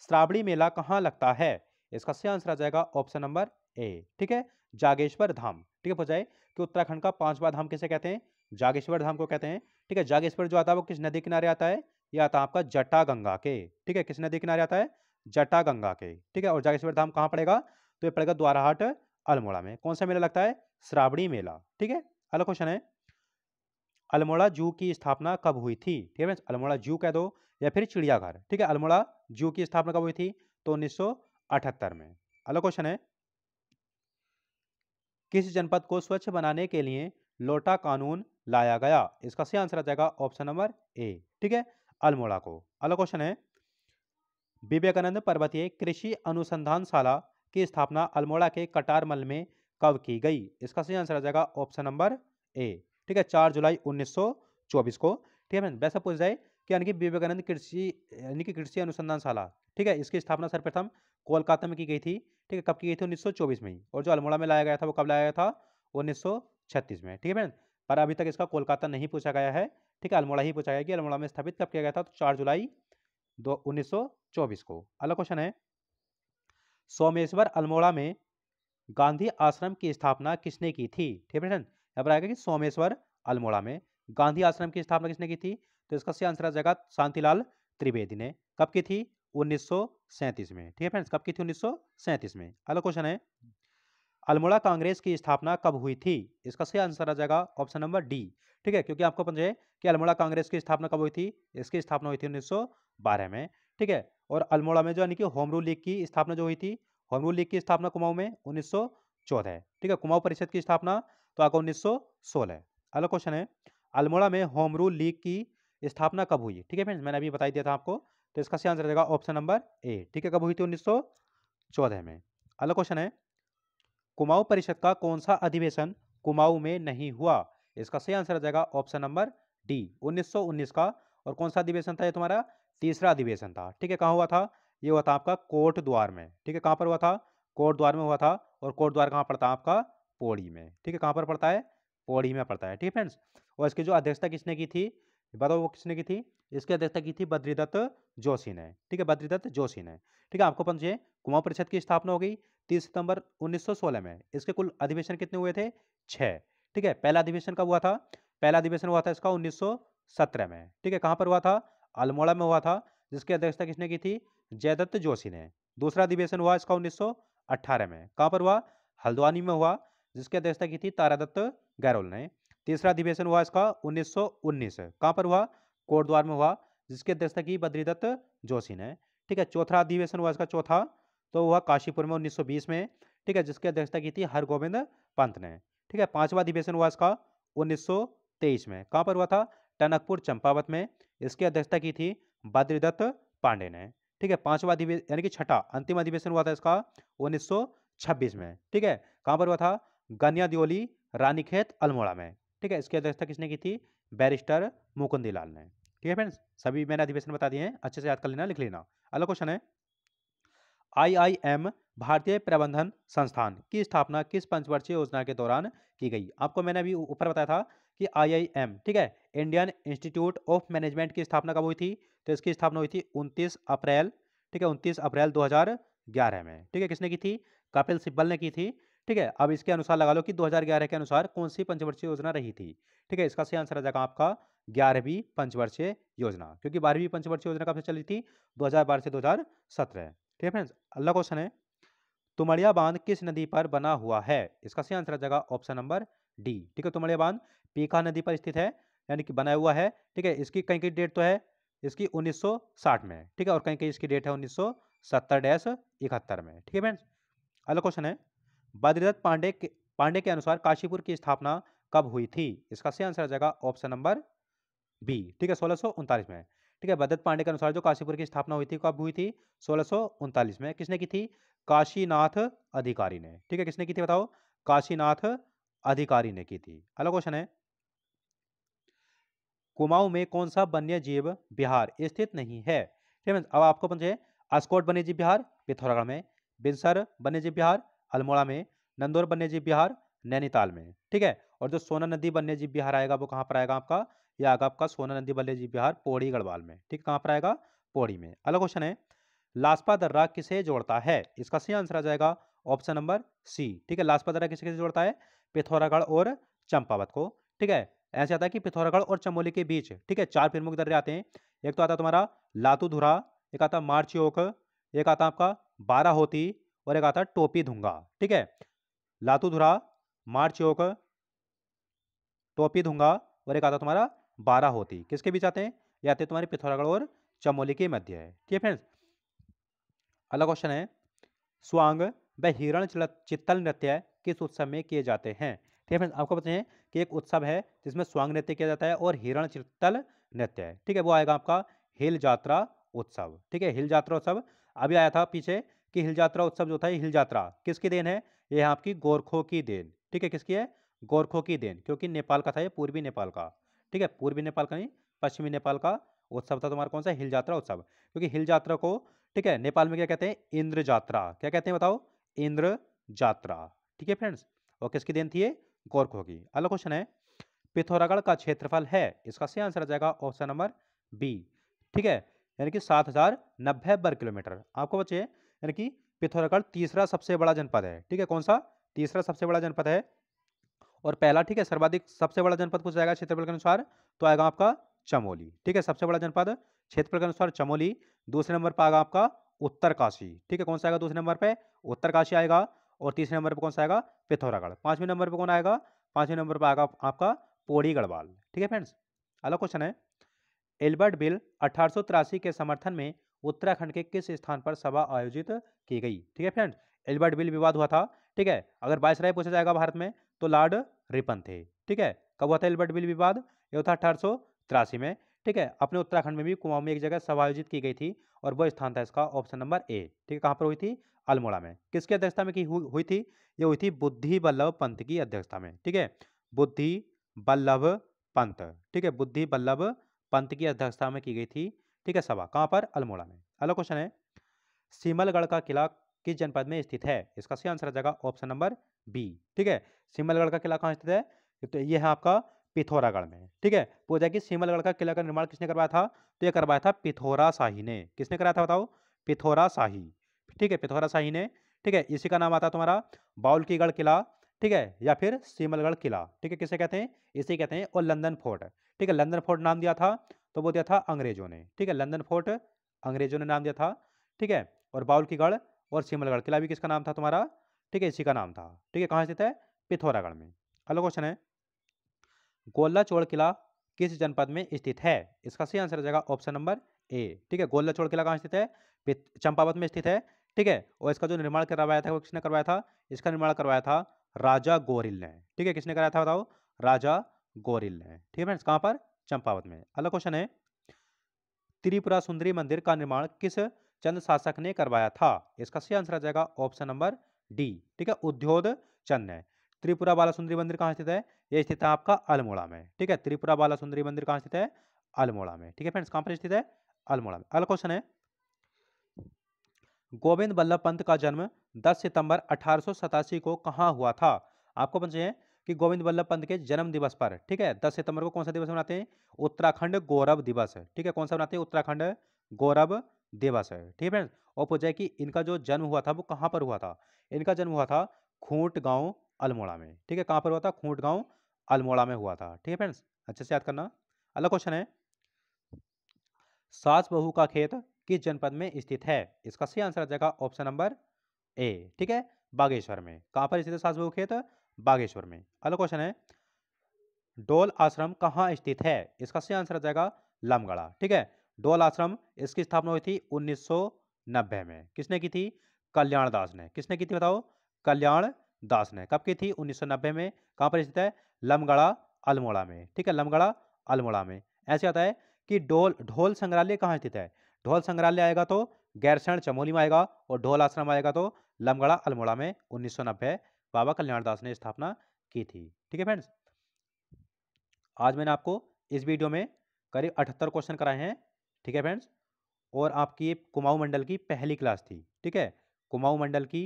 श्रावणी मेला कहाँ लगता है? इसका सही आंसर आ जाएगा ऑप्शन नंबर ए। ठीक है, जागेश्वर धाम। ठीक है, पूछा जाए कि उत्तराखंड का पांचवा धाम किसे कहते हैं? जागेश्वर धाम को कहते हैं। ठीक है, जागेश्वर जो आता है वो किस नदी किनारे आता है? ये आता है आपका जटा गंगा के। ठीक है, किस नदी किनारे आता है? जटा गंगा के। ठीक है, और जागेश्वर धाम कहाँ पड़ेगा? तो ये पड़ेगा द्वाराहाट, अल्मोड़ा में। कौन सा मेला लगता है? श्रावणी मेला। ठीक है, अगला क्वेश्चन है, अल्मोड़ा जू की स्थापना कब हुई थी? ठीक है, अल्मोड़ा जू कह दो या फिर चिड़ियाघर। ठीक है, अल्मोड़ा जू की स्थापना कब हुई थी? तो 1978 में। अगला क्वेश्चन है, किस जनपद को स्वच्छ बनाने के लिए लोटा कानून लाया गया? इसका सही आंसर आ जाएगा ऑप्शन नंबर ए। ठीक है, अल्मोड़ा को। अगला क्वेश्चन है, विवेकानंद पर्वतीय कृषि अनुसंधानशाला की स्थापना अल्मोड़ा के कटारमल में कब की गई? इसका सही आंसर आ जाएगा ऑप्शन नंबर ए। ठीक है, 4 जुलाई 1924 को। ठीक है फ्रेंड, वैसा पूछ जाए कि यानी कि विवेकानंद कृषि यानी कि कृषि अनुसंधानशाला, ठीक है, इसकी स्थापना सर्वप्रथम कोलकाता में की गई थी। ठीक है, कब की गई थी? 1924 में ही। और जो अल्मोड़ा में लाया गया था वो कब लाया गया था? 1936 में। ठीक है फ्रेंड, पर अभी तक इसका कोलकाता नहीं पूछा गया है। ठीक है, अल्मोड़ा ही पूछा गया कि अल्मोड़ा में स्थापित कब किया गया था? तो 4 जुलाई 1924 को। अगला क्वेश्चन है, सोमेश्वर अल्मोड़ा में गांधी आश्रम की स्थापना किसने की थी? ठीक है, यहाँ पर आएगा कि सोमेश्वर अल्मोड़ा में गांधी आश्रम की स्थापना किसने की थी? तो इसका सही आंसर आ जाएगा शांतिलाल त्रिवेदी ने। कब की थी? 1937 में। ठीक है फ्रेंड्स, कब की थी? 1937 में। अगला क्वेश्चन है, अल्मोड़ा कांग्रेस की स्थापना कब हुई थी? इसका सही आंसर आ जाएगा ऑप्शन नंबर डी। ठीक है, क्योंकि आपको पता है कि अल्मोड़ा कांग्रेस की स्थापना कब हुई थी? इसकी स्थापना हुई थी 1912 में। ठीक है, और अल्मोड़ा में जो यानी कि होम रूल लीग की स्थापना जो हुई थी, होम रूल लीग की स्थापना कुमाऊं में 1914। ठीक है, कुमाऊं परिषद की स्थापना तो आगे 1916। अगला क्वेश्चन है, अल्मोड़ा में होम रूल लीग की स्थापना कब हुई? ठीक है फ्रेंड्स, मैंने अभी बता दिया था आपको। तो इसका सही आंसर रहेगा ऑप्शन नंबर ए। ठीक है, कब हुई थी? 1914 में। अगला क्वेश्चन है, कुमाऊं परिषद का कौन सा अधिवेशन कुमाऊं में नहीं हुआ? इसका सही आंसर आ जाएगा ऑप्शन नंबर डी, 1919 का। और कौन सा अधिवेशन था ये तुम्हारा? तीसरा अधिवेशन था। ठीक है, कहाँ हुआ था? ये हुआ था आपका कोट द्वार में। ठीक है, कहाँ पर हुआ था? कोट द्वार में हुआ था। और कोट द्वार कहाँ पड़ता है आपका? पौड़ी में। ठीक है, कहाँ पर पड़ता है? पौड़ी में पड़ता है। ठीक है फ्रेंड्स, और इसकी जो अध्यक्षता किसने की थी? बताओ वो किसने की थी? इसकी अध्यक्षता की थी बद्रीदत्त जोशी ने। ठीक है, बद्रीदत्त जोशी ने। ठीक है, आपको पता है कुमाऊं परिषद की स्थापना हो गई 30 सितंबर 1916 में। इसके कुल अधिवेशन कितने हुए थे? 6। ठीक है, पहला अधिवेशन कब हुआ था? पहला अधिवेशन हुआ था इसका 1917 में। ठीक है, कहां पर हुआ था? अल्मोड़ा में हुआ था, जिसकी अध्यक्षता किसने की थी? जयदत्त जोशी ने। दूसरा अधिवेशन हुआ इसका 1918 में। कहां पर हुआ? हल्द्वानी में हुआ, जिसकी अध्यक्षता की थी तारादत्त गहलोत ने। तीसरा अधिवेशन हुआ इसका 1919। कहां पर हुआ? कोटद्वार में हुआ, जिसकी अध्यक्षता की बद्रीदत्त जोशी ने। ठीक है, चौथा अधिवेशन हुआ इसका चौथा, तो हुआ काशीपुर में 1920 में। ठीक है, जिसकी अध्यक्षता की थी हरगोविंद पंत ने। ठीक है, पांचवा अधिवेशन हुआ इसका 1923 में। कहां पर हुआ था? टनकपुर चंपावत में। इसकी अध्यक्षता की थी बद्रीदत्त पांडे ने। ठीक है, पांचवा अधिवेशन यानी कि छठा अंतिम अधिवेशन हुआ था इसका 1926 में। ठीक है, कहां पर हुआ था? गनिया दियोली रानीखेत अल्मोड़ा में। ठीक है, इसकी अध्यक्षता किसने की थी? बैरिस्टर मुकुंदीलाल ने। ठीक है फ्रेंड्स, सभी मैंने अधिवेशन बता दिए हैं, अच्छे से याद कर लेना, लिख लेना। अगला क्वेश्चन है, आईआईएम भारतीय प्रबंधन संस्थान की स्थापना किस पंचवर्षीय योजना के दौरान की गई? आपको मैंने अभी ऊपर बताया था कि आईआईएम, ठीक है, इंडियन इंस्टीट्यूट ऑफ मैनेजमेंट की स्थापना कब हुई थी? तो इसकी स्थापना हुई थी 29 अप्रैल, ठीक है, 29 अप्रैल 2011 में। ठीक है, किसने की थी? कपिल सिब्बल ने की थी। ठीक है, अब इसके अनुसार लगा लो कि 2011 के अनुसार कौन सी पंचवर्षीय योजना रही थी। ठीक है, इसका सही आंसर आ जाएगा आपका 11वीं पंचवर्षीय योजना, क्योंकि 12वीं पंचवर्षीय योजना कब से चली थी? 2012 से 2017। ठीक है फ्रेंड्स, अगला क्वेश्चन है, तुमड़िया बांध किस नदी पर बना हुआ है? इसका सही आंसर आ जाएगा ऑप्शन नंबर डी। ठीक है, तुमड़िया बांध पीका नदी पर स्थित है, यानी कि बना हुआ है। ठीक है, इसकी कहीं की डेट तो है इसकी 1960 में। ठीक है, और कहीं कहीं इसकी डेट है 1970-71 में। ठीक है फ्रेंड्स, अगला क्वेश्चन है, बद्रीदत्त पांडे के अनुसार काशीपुर की स्थापना कब हुई थी? इसका सही आंसर आ जाएगा ऑप्शन नंबर बी। ठीक है, 1639 में। ठीक है, बद्रीदत्त पांडे के अनुसार जो काशीपुर की स्थापना हुई थी कब हुई थी? 1639 में। किसने की थी? काशीनाथ अधिकारी ने। ठीक है, किसने की थी बताओ? काशीनाथ अधिकारी ने की थी। अगला क्वेश्चन है, कुमाऊं में कौन सा वन्य जीव विहार स्थित नहीं है? ठीक है, अब आपको पता है अस्कोट वन्य जीव विहार पिथौरागढ़ में, बिनसर वन्य जीव विहार अल्मोड़ा में, नंदौर वन्य जीव विहार नैनीताल में। ठीक है, और जो सोना नदी वन्य जीव विहार आएगा वो कहाँ पर आएगा आपका? यह आएगा आपका सोना नदी वन्य जीव विहार पौड़ी गढ़वाल में। ठीक, कहाँ पर आएगा? पौड़ी में। अगला क्वेश्चन है, लासपा दर्रा किसे जोड़ता है? इसका सही आंसर आ जाएगा ऑप्शन नंबर सी। ठीक है, लासपा दर्रा किसे किसे जोड़ता है? पिथौरागढ़ और चंपावत को। ठीक है, ऐसे आता है कि पिथौरागढ़ और चमोली के बीच, ठीक है, 4 प्रमुख दर्रे आते हैं। एक तो आता तुम्हारा लातूधुरा, एक आता मारचियोक, एक आता आपका बाराहोती, और एक आता टोपी धुंगा। ठीक है, लातूधुरा, मारचियोक, टोपी धुंगा, और एक आता तुम्हारा बाराहोती। किसके बीच आते हैं? ये आते हैं तुम्हारे पिथौरागढ़ और चमोली के मध्य है। ठीक है फ्रेंड्स, अगला क्वेश्चन है, स्वांग व हिरण चित्तल नृत्य किस उत्सव में किए जाते हैं? ठीक है फ्रेंड्स, आपको पता है कि एक उत्सव है जिसमें स्वांग नृत्य किया जाता है और हिरण चित्तल नृत्य है। ठीक है, वो आएगा आपका हिल यात्रा उत्सव। ठीक है, हिल यात्रा उत्सव अभी आया था पीछे कि हिल यात्रा उत्सव जो था, हिल यात्रा किसकी देन है? ये आपकी गोरखों की देन। ठीक है, किसकी है? गोरखों की देन, क्योंकि नेपाल का था ये, पूर्वी नेपाल का। ठीक है, पूर्वी नेपाल का नहीं, पश्चिमी नेपाल का उत्सव था तुम्हारा। कौन सा? हिल यात्रा उत्सव। क्योंकि हिल यात्रा को, ठीक है, नेपाल में क्या कहते हैं? इंद्र यात्रा। क्या कहते हैं बताओ? इंद्र यात्रा। ठीक है फ्रेंड्स, और किसकी देन थी ये? गोरखों की। अगला क्वेश्चन है, पिथौरागढ़ का क्षेत्रफल है? इसका सही आंसर आ जाएगा ऑप्शन नंबर बी। ठीक है, यानी कि 7090 वर्ग किलोमीटर। आपको बच्चे यानी कि पिथौरागढ़ तीसरा सबसे बड़ा जनपद है। ठीक है, कौन सा? तीसरा सबसे बड़ा जनपद है। और पहला, ठीक है, सर्वाधिक सबसे बड़ा जनपद पूछा जाएगा क्षेत्रफल के अनुसार, तो आएगा आपका चमोली। ठीक है, सबसे बड़ा जनपद क्षेत्रफल के अनुसार चमोली। दूसरे नंबर पर आएगा आपका उत्तरकाशी। ठीक है, कौन सा आएगा दूसरे नंबर पे? उत्तरकाशी आएगा। और तीसरे नंबर पर कौन सा आएगा? पिथौरागढ़। पांचवें नंबर पर कौन आएगा? पांचवें नंबर पर आएगा आपका पौड़ी गढ़वाल। ठीक है फ्रेंड्स, अगला क्वेश्चन है, एल्बर्ट बिल 1883 के समर्थन में उत्तराखंड के किस स्थान पर सभा आयोजित की गई? ठीक है फ्रेंड्स, एल्बर्ट बिल विवाद हुआ था। ठीक है, अगर वायसराय पूछा जाएगा भारत में तो लॉर्ड रिपन थे। ठीक है, कब हुआ था एल्बर्ट बिल विवाद? ये हुआ था 1883 में। ठीक है, अपने उत्तराखंड में भी कुमाऊं में एक जगह सभा आयोजित की गई थी, और वो स्थान था इसका ऑप्शन नंबर ए। ठीक है, कहाँ पर हुई थी? अल्मोड़ा में। किसकी अध्यक्षता में की हुई थी? ये हुई थी बुद्धि बल्लभ पंत की अध्यक्षता में। ठीक है, बुद्धि बल्लभ पंत। ठीक है, बुद्धि बल्लभ पंत की अध्यक्षता में की गई थी। ठीक है, सभा कहाँ पर? अल्मोड़ा में। अगला क्वेश्चन है, सिमलगढ़ का किला किस जनपद में स्थित है? इसका सही आंसर आ जाएगा ऑप्शन नंबर बी। ठीक है, सिमलगढ़ का किला कहाँ स्थित है? तो ये है आपका पिथौरागढ़ में। ठीक है, पूछा कि सिमलगढ़ का किला का निर्माण किसने करवाया था, तो ये करवाया था पिथौरा शाही ने। किसने कराया था बताओ, पिथौरा शाही। ठीक है, पिथौरा शाही ने। ठीक है, इसी का नाम आता है तुम्हारा बाउल की गढ़ किला, ठीक है, या फिर सिमलगढ़ किला। ठीक है, किसे कहते हैं, इसे कहते हैं। और लंदन फोर्ट, ठीक है, लंदन फोर्ट नाम दिया था तो वो दिया था अंग्रेजों ने। ठीक है, लंदन फोर्ट अंग्रेजों ने नाम दिया था। ठीक है, और बाउल की गढ़ और सिमलगढ़ किला भी किसका नाम था तुम्हारा, ठीक है, इसी का नाम था। ठीक है, कहाँ स्थित है, पिथौरागढ़ में। अगला क्वेश्चन है, गोला चोड़ किला किस जनपद में स्थित है, इसका सही आंसर हो जाएगा ऑप्शन नंबर ए। ठीक है, गोला चोड़ किला कहाँ स्थित है, चंपावत में स्थित है। ठीक है, और इसका जो निर्माण करवाया था वो किसने करवाया था, इसका निर्माण करवाया था राजा गोरिल ने। ठीक है, किसने कराया था बताओ, राजा गोरिल ने। ठीक है फ्रेंड्स, कहाँ पर, चंपावत में। अगला क्वेश्चन है, त्रिपुरा सुंदरी मंदिर का निर्माण किस चंद शासक ने करवाया था, इसका सही आंसर आ जाएगा ऑप्शन नंबर डी। ठीक है, उद्योध चंद ने। त्रिपुरा बाला सुंदरी मंदिर कहाँ स्थित है, ये स्थित है आपका अल्मोड़ा में। ठीक है, त्रिपुरा बाला सुंदरी मंदिर कहाँ स्थित है, अल्मोड़ा में। ठीक है फ्रेंड्स, कहाँ पर स्थित है, अल्मोड़ा में। अगला क्वेश्चन है, गोविंद बल्लभ पंत का जन्म 10 सितंबर 1887 को कहाँ हुआ था। आपको पता है कि गोविंद बल्लभ पंत के जन्म दिवस पर, ठीक है, 10 सितंबर को कौन सा दिवस मनाते हैं, उत्तराखंड गौरव दिवस है। ठीक है, कौन सा मनाते हैं, उत्तराखंड गौरव दिवस है। ठीक है फ्रेंड्स, और पूछा है कि इनका जो जन्म हुआ था वो कहाँ पर हुआ था, इनका जन्म हुआ था खूंट गांव अल्मोड़ा में। ठीक है, कहाँ पर हुआ था, खूंट गांव अल्मोड़ा में हुआ था। ठीक है फ्रेंड्स, अच्छे से याद करना। अगला क्वेश्चन है, सास बहू का खेत किस जनपद में स्थित है, इसका सही आंसर आ जाएगा ऑप्शन नंबर ए। ठीक है, बागेश्वर में। कहां पर स्थित है सास बहू खेत, बागेश्वर में। अगला क्वेश्चन है, डोल आश्रम कहाँ स्थित है, इसका सही आंसर आ जाएगा लमगढ़ा। ठीक है, डोल आश्रम इसकी स्थापना हुई थी 1990 में। किसने की थी, कल्याण दास ने। किसने की थी बताओ, कल्याण दास ने। कब की थी, 1990 में। कहाँ पर स्थित है, लमगढ़ा अल्मोड़ा में। ठीक है, लमगढ़ा अल्मोड़ा में। ऐसे आता है कि ढोल संग्रहालय कहाँ स्थित है, ढोल संग्रहालय आएगा तो गैरसैंण चमोली में आएगा, और ढोल आश्रम आएगा तो लमगढ़ा अल्मोड़ा में 1990 बाबा कल्याण दास ने स्थापना की थी। ठीक है फ्रेंड्स, आज मैंने आपको इस वीडियो में करीब 78 क्वेश्चन कराए हैं। ठीक है फ्रेंड्स, और आपकी ये कुमाऊं मंडल की पहली क्लास थी। ठीक है, कुमाऊं मंडल की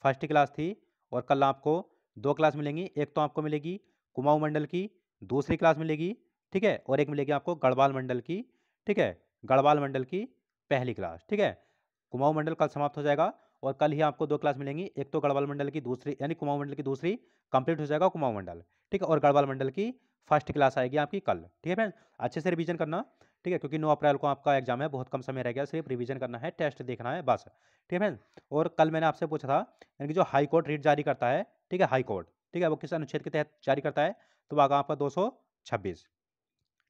फर्स्ट क्लास थी, और कल आपको 2 क्लास मिलेंगी। एक तो आपको मिलेगी कुमाऊं मंडल की दूसरी क्लास मिलेगी, ठीक है, और एक मिलेगी आपको गढ़वाल मंडल की, ठीक है, गढ़वाल मंडल की पहली क्लास। ठीक है, कुमाऊं मंडल कल समाप्त हो जाएगा, और कल ही आपको 2 क्लास मिलेंगी। एक तो गढ़वाल मंडल की दूसरी, यानी कुमाऊं मंडल की दूसरी कंप्लीट हो जाएगा कुमाऊं मंडल, ठीक है, और गढ़वाल मंडल की फर्स्ट क्लास आएगी आपकी कल। ठीक है फ्रेंड्स, अच्छे से रिवीजन करना। ठीक है, क्योंकि 9 अप्रैल को आपका एग्जाम है, बहुत कम समय रह गया, सिर्फ रिवीजन करना है, टेस्ट देखना है बस। ठीक है फ्रेंड्स, और कल मैंने आपसे पूछा था, यानी कि जो हाई कोर्ट रीट जारी करता है, ठीक है, हाई कोर्ट, ठीक है, वो किस अनुच्छेद के तहत जारी करता है, तो आगा आपका 226।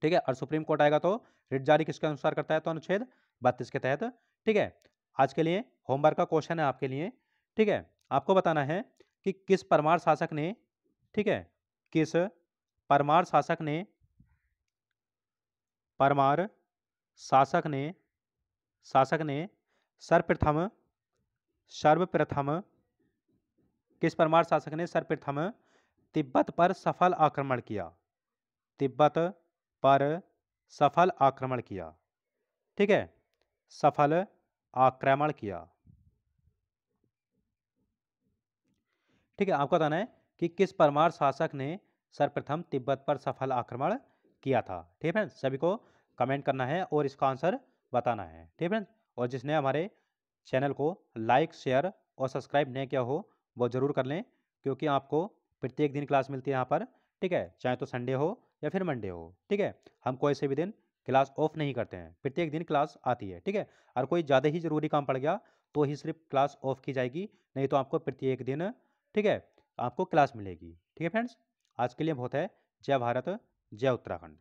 ठीक है, और सुप्रीम कोर्ट आएगा तो रिट जारी किसके अनुसार करता है, तो अनुच्छेद 32 के तहत। ठीक है, आज के लिए होमवर्क का क्वेश्चन है आपके लिए। ठीक है, आपको बताना है कि किस परमार शासक ने, ठीक है, किस परमार शासक ने, परमार शासक ने, शासक ने सर्वप्रथम, सर्वप्रथम, किस परमार शासक ने सर्वप्रथम तिब्बत पर सफल आक्रमण किया, तिब्बत पर सफल आक्रमण किया। ठीक है, सफल आक्रमण किया। ठीक है, आपको बताना है कि किस परमार शासक ने सर्वप्रथम तिब्बत पर सफल आक्रमण किया था। ठीक है फ्रेंड्स, सभी को कमेंट करना है और इसका आंसर बताना है। ठीक है फ्रेंड्स, और जिसने हमारे चैनल को लाइक शेयर और सब्सक्राइब नहीं किया हो वो ज़रूर कर लें, क्योंकि आपको प्रत्येक दिन क्लास मिलती है यहाँ पर। ठीक है, चाहे तो संडे हो या फिर मंडे हो। ठीक है, हम कोई से भी दिन क्लास ऑफ नहीं करते हैं, प्रत्येक दिन क्लास आती है। ठीक है, और कोई ज़्यादा ही ज़रूरी काम पड़ गया तो ही सिर्फ क्लास ऑफ की जाएगी, नहीं तो आपको प्रत्येक दिन, ठीक है, आपको क्लास मिलेगी। ठीक है फ्रेंड्स, आज के लिए बहुत है। जय भारत, जय उत्तराखंड।